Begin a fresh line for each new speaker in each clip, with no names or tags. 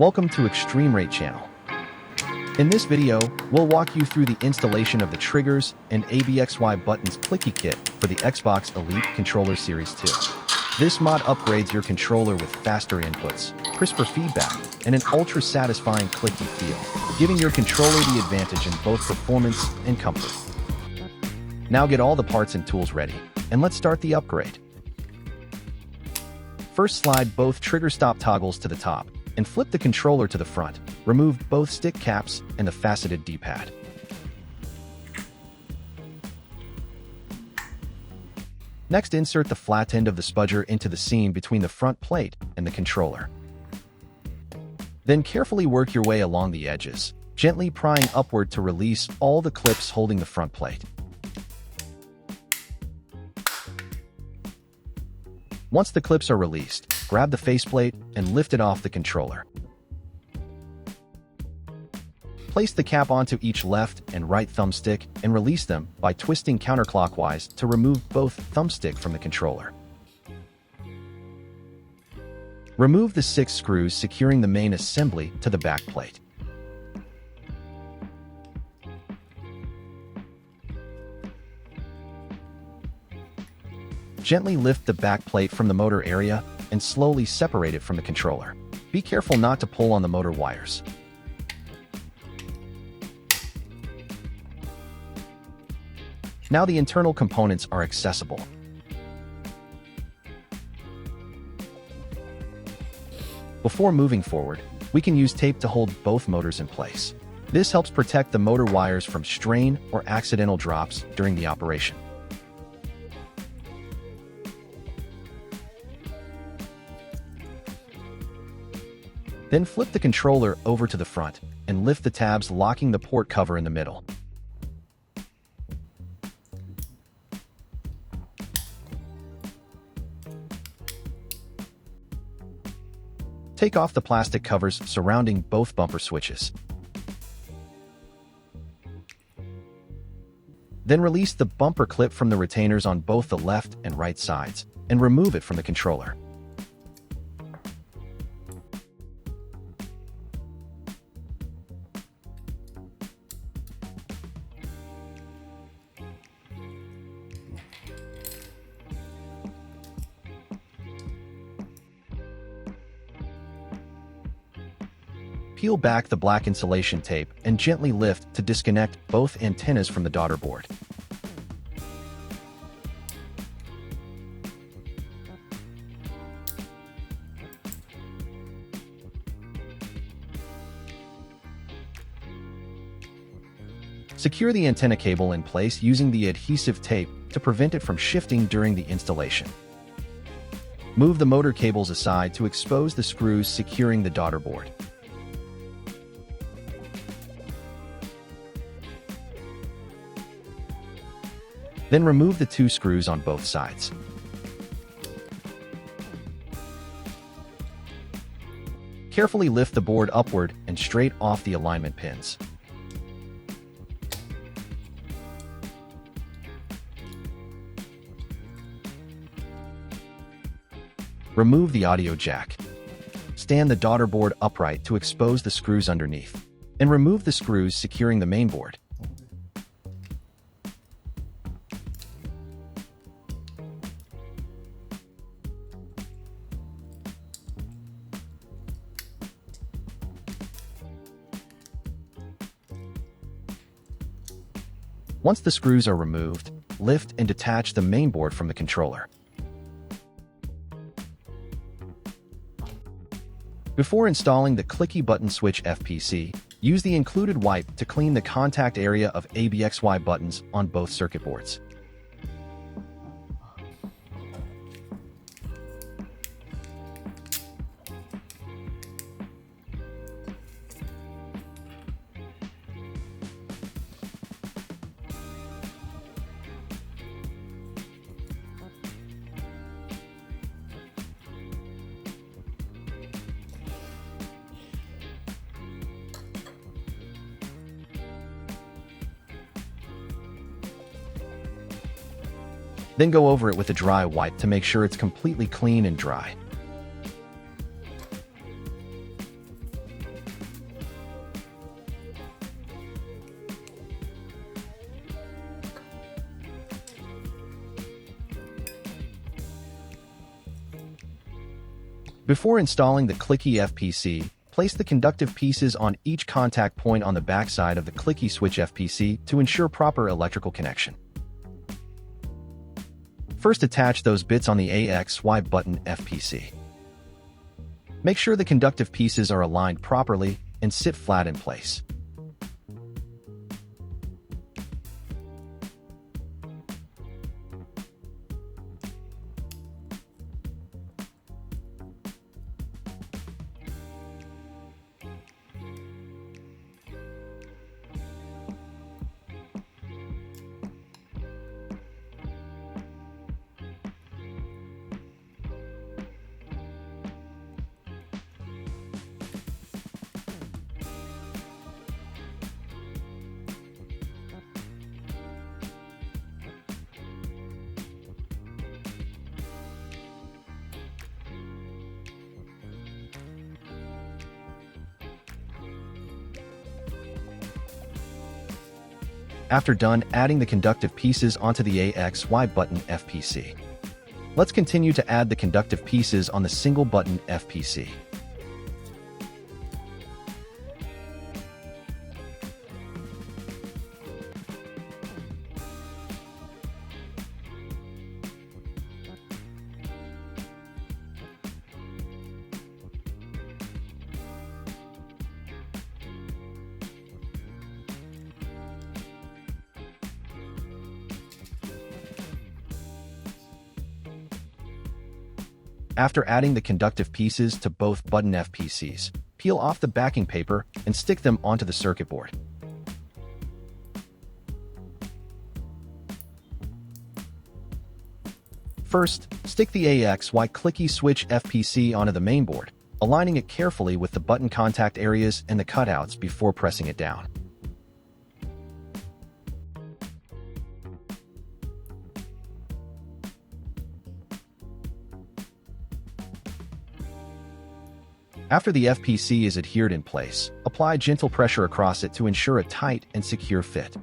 Welcome to eXtremeRate channel. In this video, we'll walk you through the installation of the triggers and ABXY buttons Clicky kit for the Xbox Elite Controller Series 2. This mod upgrades your controller with faster inputs, crisper feedback, and an ultra-satisfying clicky feel, giving your controller the advantage in both performance and comfort. Now get all the parts and tools ready, and let's start the upgrade. First, slide both trigger stop toggles to the top, and flip the controller to the front. Remove both stick caps and the faceted D-pad. Next, insert the flat end of the spudger into the seam between the front plate and the controller. Then carefully work your way along the edges, gently prying upward to release all the clips holding the front plate. Once the clips are released, grab the faceplate and lift it off the controller. Place the cap onto each left and right thumbstick and release them by twisting counterclockwise to remove both thumbstick from the controller. Remove the 6 screws securing the main assembly to the back plate. Gently lift the back plate from the motor area and slowly separate it from the controller. Be careful not to pull on the motor wires. Now the internal components are accessible. Before moving forward, we can use tape to hold both motors in place. This helps protect the motor wires from strain or accidental drops during the operation. Then flip the controller over to the front and lift the tabs, locking the port cover in the middle. Take off the plastic covers surrounding both bumper switches. Then release the bumper clip from the retainers on both the left and right sides and remove it from the controller. Peel back the black insulation tape and gently lift to disconnect both antennas from the daughterboard. Secure the antenna cable in place using the adhesive tape to prevent it from shifting during the installation. Move the motor cables aside to expose the screws securing the daughterboard. Then remove the 2 screws on both sides. Carefully lift the board upward and straight off the alignment pins. Remove the audio jack. Stand the daughterboard upright to expose the screws underneath, and remove the screws securing the mainboard. Once the screws are removed, lift and detach the mainboard from the controller. Before installing the Clicky button switch FPC, use the included wipe to clean the contact area of ABXY buttons on both circuit boards. Then go over it with a dry wipe to make sure it's completely clean and dry. Before installing the Clicky FPC, place the conductive pieces on each contact point on the backside of the Clicky switch FPC to ensure proper electrical connection. First, attach those bits on the ABXY button FPC. Make sure the conductive pieces are aligned properly and sit flat in place. After done adding the conductive pieces onto the ABXY button FPC. Let's continue to add the conductive pieces on the single button FPC. After adding the conductive pieces to both button FPCs, peel off the backing paper and stick them onto the circuit board. First, stick the ABXY Clicky switch FPC onto the main board, aligning it carefully with the button contact areas and the cutouts before pressing it down. After the FPC is adhered in place, apply gentle pressure across it to ensure a tight and secure fit.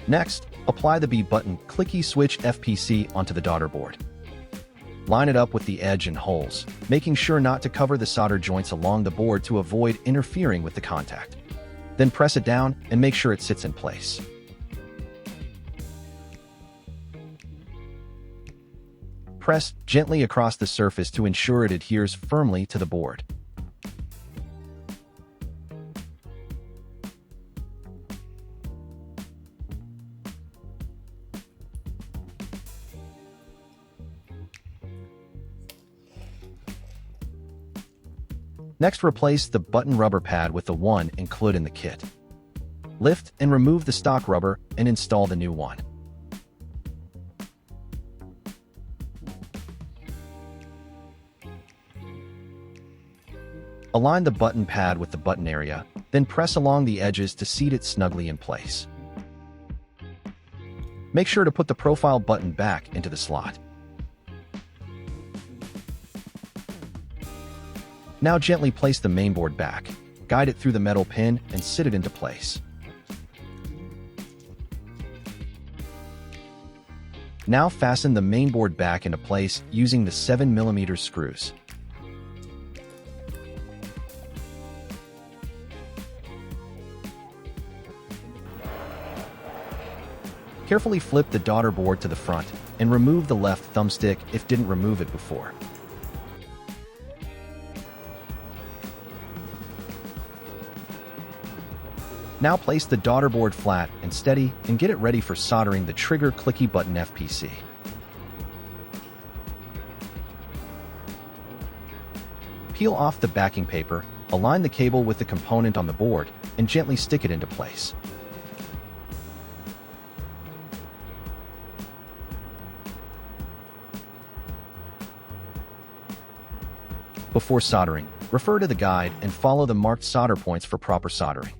Next, apply the B-button Clicky switch FPC onto the daughterboard. Line it up with the edge and holes, making sure not to cover the solder joints along the board to avoid interfering with the contact. Then press it down and make sure it sits in place. Press gently across the surface to ensure it adheres firmly to the board. Next, replace the button rubber pad with the one included in the kit. Lift and remove the stock rubber and install the new one. Align the button pad with the button area, then press along the edges to seat it snugly in place. Make sure to put the profile button back into the slot. Now gently place the mainboard back, guide it through the metal pin, and sit it into place. Now fasten the mainboard back into place using the 7mm screws. Carefully flip the daughterboard to the front and remove the left thumbstick if didn't remove it before. Now place the daughterboard flat and steady and get it ready for soldering the trigger Clicky button FPC. Peel off the backing paper, align the cable with the component on the board, and gently stick it into place. Before soldering, refer to the guide and follow the marked solder points for proper soldering.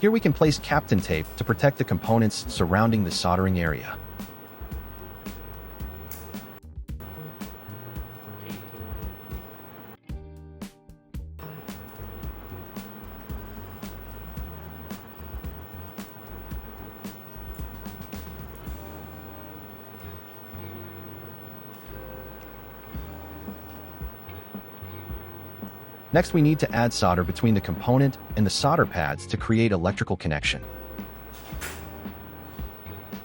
Here we can place Kapton tape to protect the components surrounding the soldering area. Next, we need to add solder between the component and the solder pads to create electrical connection.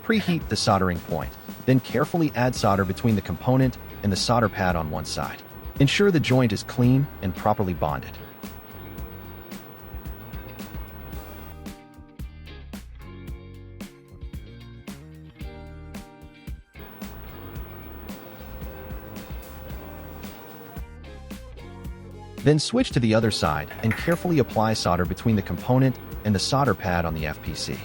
Preheat the soldering point, then carefully add solder between the component and the solder pad on one side. Ensure the joint is clean and properly bonded. Then switch to the other side and carefully apply solder between the component and the solder pad on the FPC.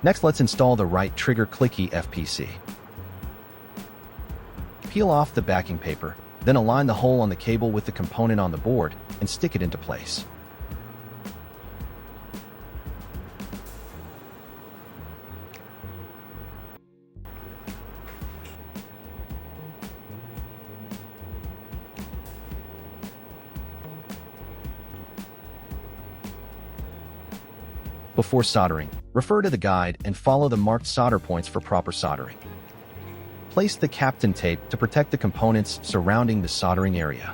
Next, let's install the right trigger Clicky FPC. Peel off the backing paper, then align the hole on the cable with the component on the board and stick it into place. Before soldering, refer to the guide and follow the marked solder points for proper soldering. Place the Kapton tape to protect the components surrounding the soldering area.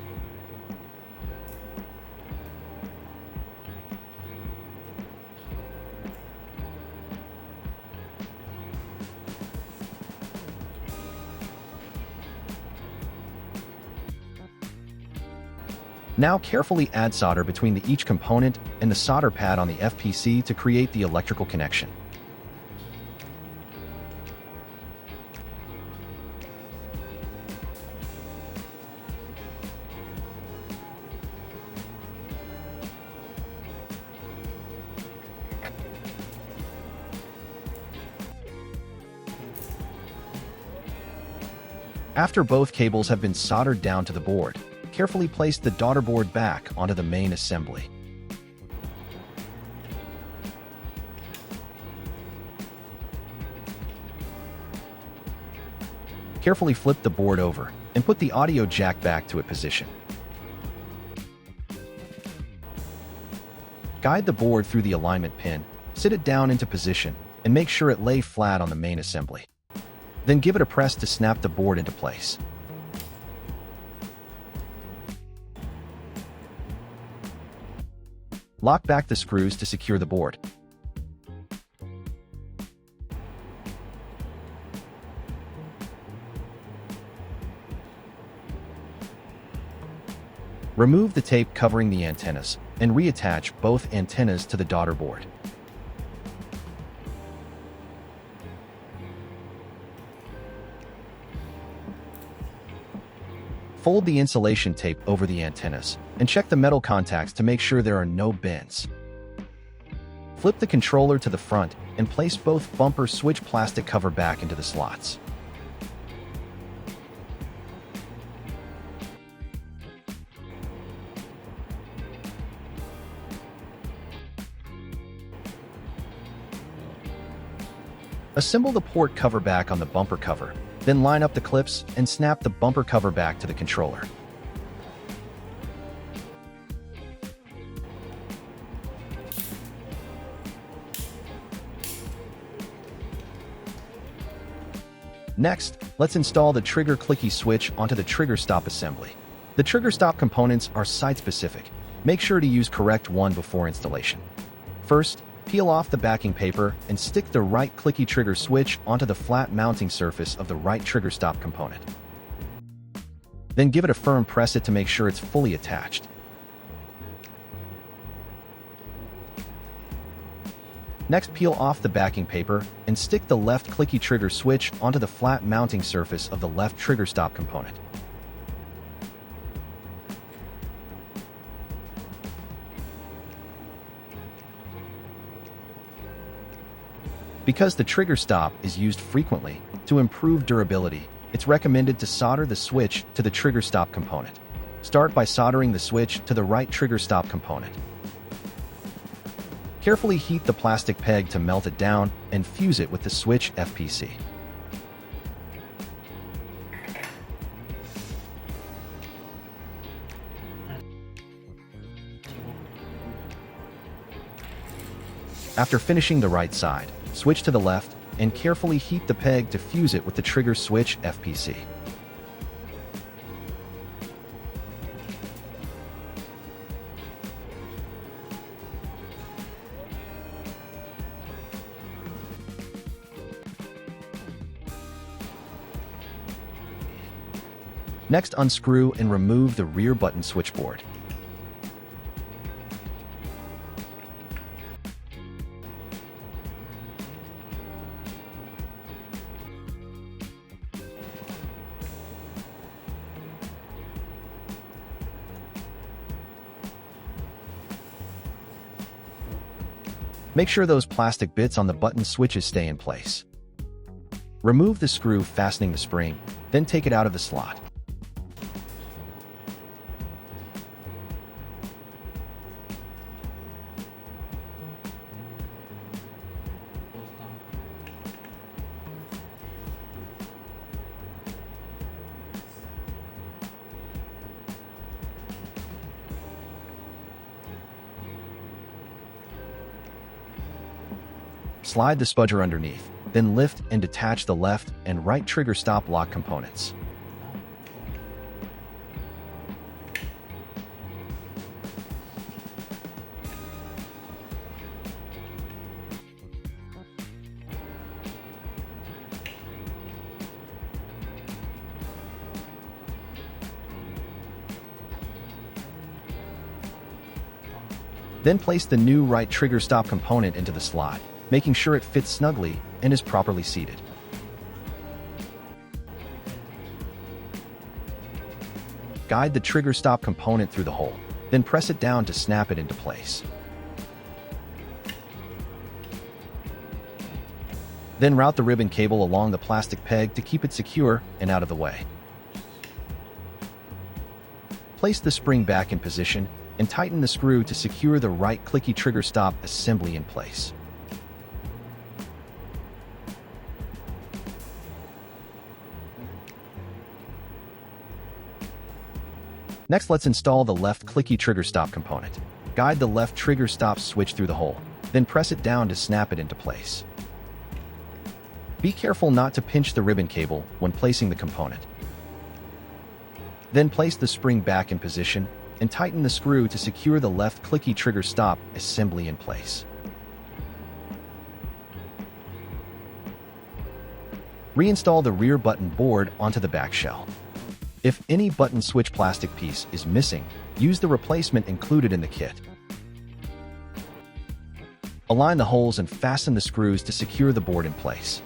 Now carefully add solder between each component and the solder pad on the FPC to create the electrical connection. After both cables have been soldered down to the board, carefully place the daughterboard back onto the main assembly. Carefully flip the board over and put the audio jack back to its position. Guide the board through the alignment pin, sit it down into position, and make sure it lay flat on the main assembly. Then give it a press to snap the board into place. Lock back the screws to secure the board. Remove the tape covering the antennas and reattach both antennas to the daughterboard. Fold the insulation tape over the antennas and check the metal contacts to make sure there are no bends. Flip the controller to the front and place both bumper switch plastic cover back into the slots. Assemble the port cover back on the bumper cover, then line up the clips and snap the bumper cover back to the controller. Next, let's install the trigger Clicky switch onto the trigger stop assembly. The trigger stop components are site-specific. Make sure to use correct one before installation. First, peel off the backing paper and stick the right Clicky trigger switch onto the flat mounting surface of the right trigger stop component. Then give it a firm press to make sure it's fully attached. Next, peel off the backing paper and stick the left Clicky trigger switch onto the flat mounting surface of the left trigger stop component. Because the trigger stop is used frequently to improve durability, it's recommended to solder the switch to the trigger stop component. Start by soldering the switch to the right trigger stop component. Carefully heat the plastic peg to melt it down and fuse it with the switch FPC. After finishing the right side, switch to the left and carefully heat the peg to fuse it with the trigger switch FPC. Next, unscrew and remove the rear button switchboard. Make sure those plastic bits on the button switches stay in place. Remove the screw fastening the spring, then take it out of the slot. Slide the spudger underneath, then lift and detach the left and right trigger stop lock components. Then place the new right trigger stop component into the slot, making sure it fits snugly and is properly seated. Guide the trigger stop component through the hole, then press it down to snap it into place. Then route the ribbon cable along the plastic peg to keep it secure and out of the way. Place the spring back in position and tighten the screw to secure the right Clicky trigger stop assembly in place. Next, let's install the left Clicky trigger stop component. Guide the left trigger stop switch through the hole, then press it down to snap it into place. Be careful not to pinch the ribbon cable when placing the component. Then place the spring back in position and tighten the screw to secure the left Clicky trigger stop assembly in place. Reinstall the rear button board onto the back shell. If any button switch plastic piece is missing, use the replacement included in the kit. Align the holes and fasten the screws to secure the board in place.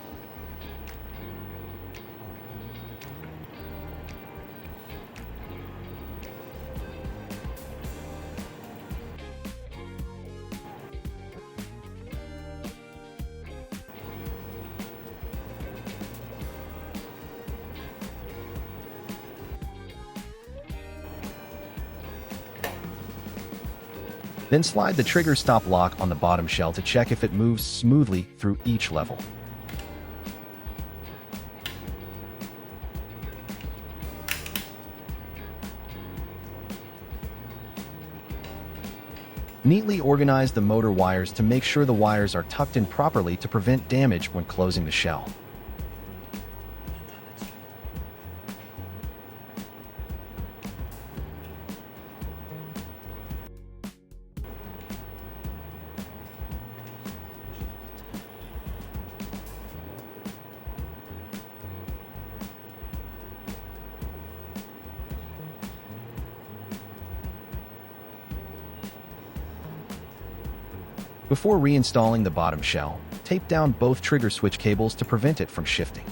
Then slide the trigger stop lock on the bottom shell to check if it moves smoothly through each level. Neatly organize the motor wires to make sure the wires are tucked in properly to prevent damage when closing the shell. Before reinstalling the bottom shell, tape down both trigger switch cables to prevent it from shifting.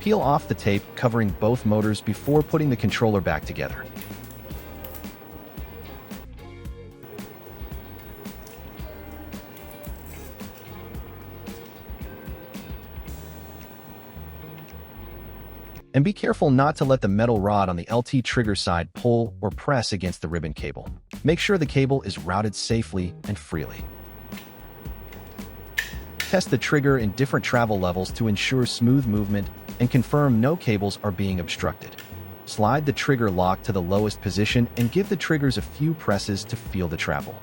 Peel off the tape covering both motors before putting the controller back together. And be careful not to let the metal rod on the LT trigger side pull or press against the ribbon cable. Make sure the cable is routed safely and freely. Test the trigger in different travel levels to ensure smooth movement and confirm no cables are being obstructed. Slide the trigger lock to the lowest position and give the triggers a few presses to feel the travel.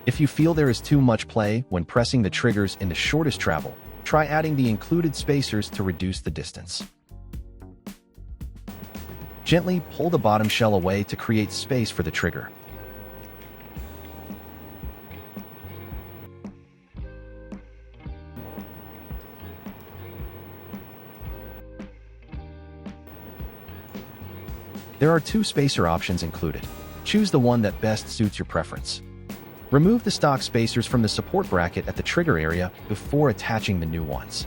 If you feel there is too much play when pressing the triggers in the shortest travel, try adding the included spacers to reduce the distance. Gently pull the bottom shell away to create space for the trigger. There are two spacer options included. Choose the one that best suits your preference. Remove the stock spacers from the support bracket at the trigger area before attaching the new ones.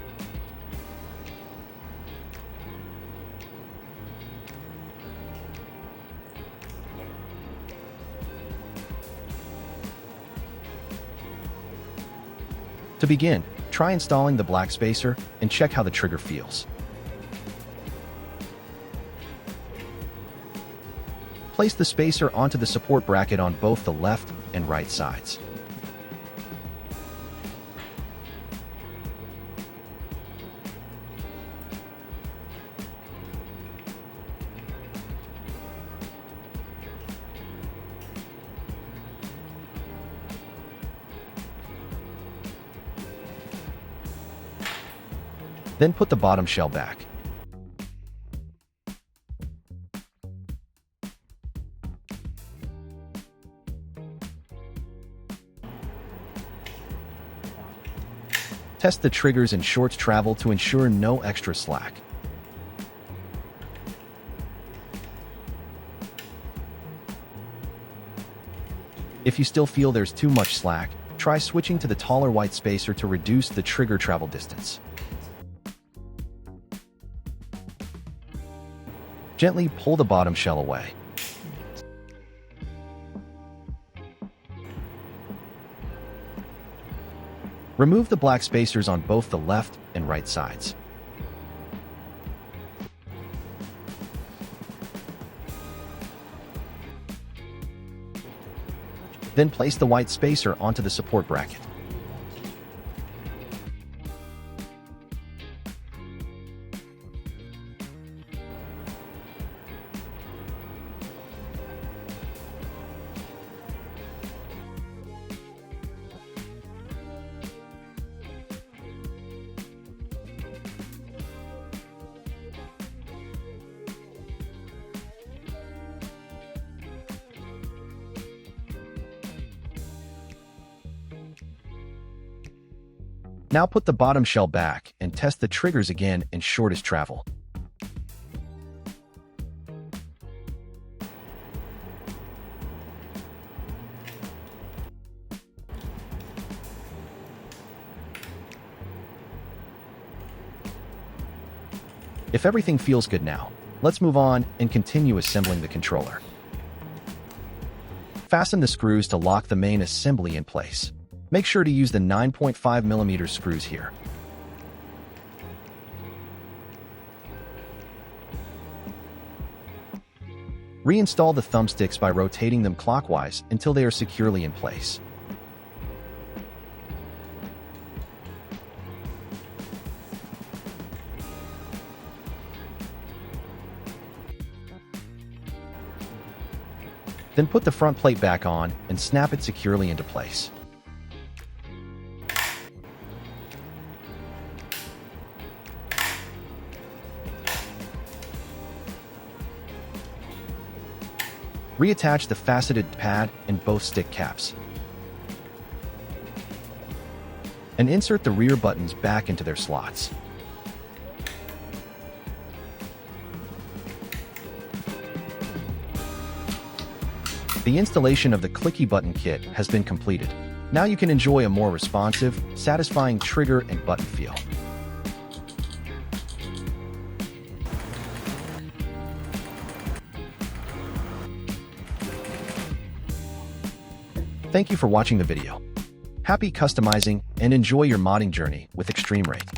To begin, try installing the black spacer and check how the trigger feels. Place the spacer onto the support bracket on both the left and right sides. Then put the bottom shell back. Test the triggers in short travel to ensure no extra slack. If you still feel there's too much slack, try switching to the taller white spacer to reduce the trigger travel distance. Gently pull the bottom shell away. Remove the black spacers on both the left and right sides. Then place the white spacer onto the support bracket. Now put the bottom shell back and test the triggers again in shortest travel. If everything feels good now, let's move on and continue assembling the controller. Fasten the screws to lock the main assembly in place. Make sure to use the 9.5mm screws here. Reinstall the thumbsticks by rotating them clockwise until they are securely in place. Then put the front plate back on and snap it securely into place. Reattach the faceted pad and both stick caps. And insert the rear buttons back into their slots. The installation of the Clicky button kit has been completed. Now you can enjoy a more responsive, satisfying trigger and button feel. Thank you for watching the video. Happy customizing and enjoy your modding journey with eXtremeRate.